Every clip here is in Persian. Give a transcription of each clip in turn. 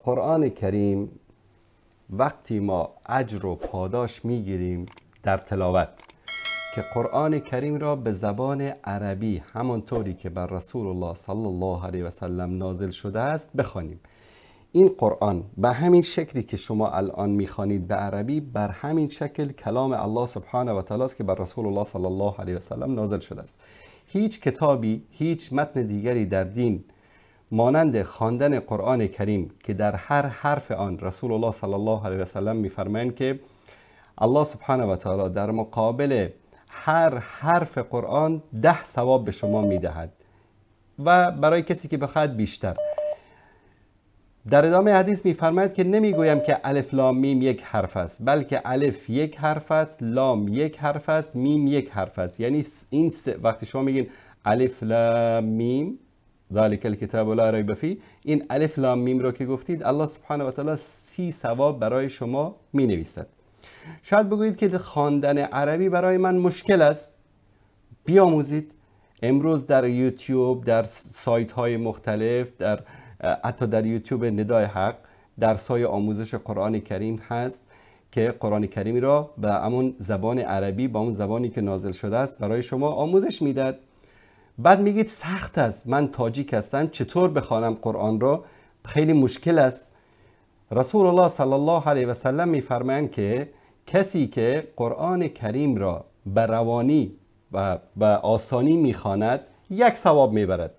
قرآن کریم وقتی ما اجر و پاداش میگیریم در تلاوت که قرآن کریم را به زبان عربی همانطوری که بر رسول الله صلی الله علیه و سلم نازل شده است بخوانیم. این قرآن به همین شکلی که شما الان میخوانید به عربی، بر همین شکل کلام الله سبحانه و تعالی است که بر رسول الله صلی الله علیه و سلم نازل شده است. هیچ کتابی، هیچ متن دیگری در دین مانند خواندن قرآن کریم که در هر حرف آن رسول الله صلی الله علیه و سلم میفرمایند که الله سبحانه و تعالی در مقابل هر حرف قرآن 10 ثواب به شما میدهد و برای کسی که بخواهد بیشتر. در ادامه حدیث میفرماید که نمیگویم که الف لام میم یک حرف است، بلکه الف یک حرف است، لام یک حرف است، میم یک حرف است. یعنی این وقتی شما میگین الف لام میم ذالک الکتاب لا ریب فیه، این الف لام میم رو که گفتید الله سبحانه و تعالی 30 ثواب برای شما می نویسد. شاید بگویید که خواندن عربی برای من مشکل است. بیاموزید. امروز در یوتیوب، در سایت های مختلف، حتی در یوتیوب ندای حق درس‌های آموزش قرآن کریم هست که قرآن کریمی را به همون زبان عربی، با اون زبانی که نازل شده است برای شما آموزش میداد. بعد میگید سخت است، من تاجیک هستم، چطور بخوانم قرآن را؟ خیلی مشکل است. رسول الله صلی الله علیه و سلم میفرمایند که کسی که قرآن کریم را به روانی و به آسانی میخواند 1 ثواب میبرد.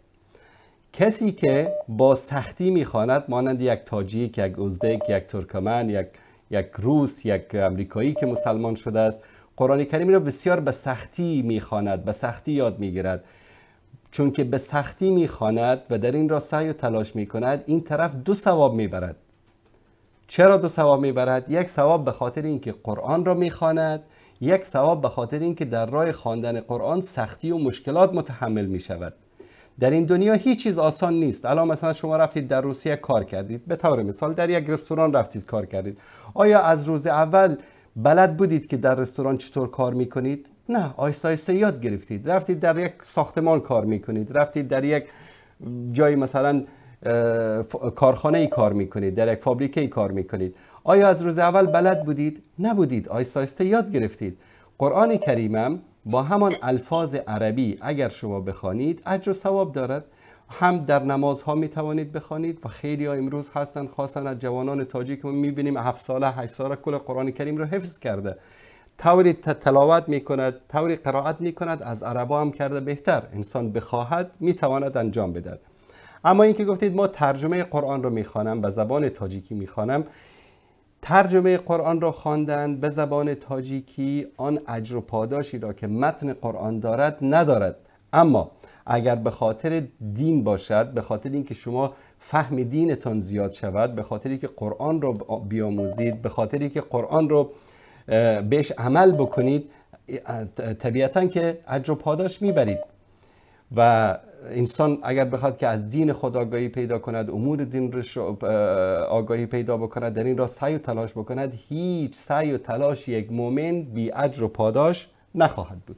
کسی که با سختی میخواند مانند یک تاجیک، یک ازبک، یک ترکمن، یک روس، یک امریکایی که مسلمان شده است، قرآن کریم را بسیار به سختی میخواند، به سختی یاد میگیرد. چون که به سختی میخواند و در این را سعی و تلاش میکند، این طرف 2 ثواب میبرد. چرا 2 ثواب میبرد؟ 1 ثواب به خاطر اینکه قرآن را میخواند، 1 ثواب به خاطر اینکه در راه خواندن قرآن سختی و مشکلات متحمل میشود. در این دنیا هیچ چیز آسان نیست. الان مثلا شما رفتید در روسیه کار کردید، به طور مثال در یک رستوران رفتید کار کردید. آیا از روز اول بلد بودید که در رستوران چطور کار میکنید؟ نه، آهسته آهسته یاد گرفتید. رفتید در یک ساختمان کار میکنید، رفتید در یک جای مثلا کارخانه ای کار میکنید، در یک فابریکه ای کار میکنید. آیا از روز اول بلد بودید؟ نبودید، آهسته آهسته یاد گرفتید. قرآن کریمم با همان الفاظ عربی اگر شما بخوانید اجر و ثواب دارد. هم در نمازها میتوانید بخوانید و خیلی ها امروز هستن، خاصا از جوانان تاجیک ما میبینیم 7 ساله 8 ساله کل قرآن کریم رو حفظ کرده، طوری تلاوت میکند، طوری قرائت میکند، از عربا هم کرده بهتر. انسان بخواهد میتواند انجام بدهد. اما این که گفتید ما ترجمه قرآن رو میخوانم، به زبان تاجیکی میخوانم، ترجمه قرآن را خواندن به زبان تاجیکی آن اجر و پاداشی را که متن قرآن دارد ندارد. اما اگر به خاطر دین باشد، به خاطر اینکه شما فهم دینتان زیاد شود، به خاطر اینکه قرآن را بیاموزید، به خاطر اینکه قرآن را بهش عمل بکنید، طبیعتاً که اجر و پاداش میبرید. و انسان اگر بخواد که از دین خود آگاهی پیدا کند، امور دین را آگاهی پیدا بکند، در این را سعی و تلاش بکند، هیچ سعی و تلاش یک مؤمن بی اجر و پاداش نخواهد بود.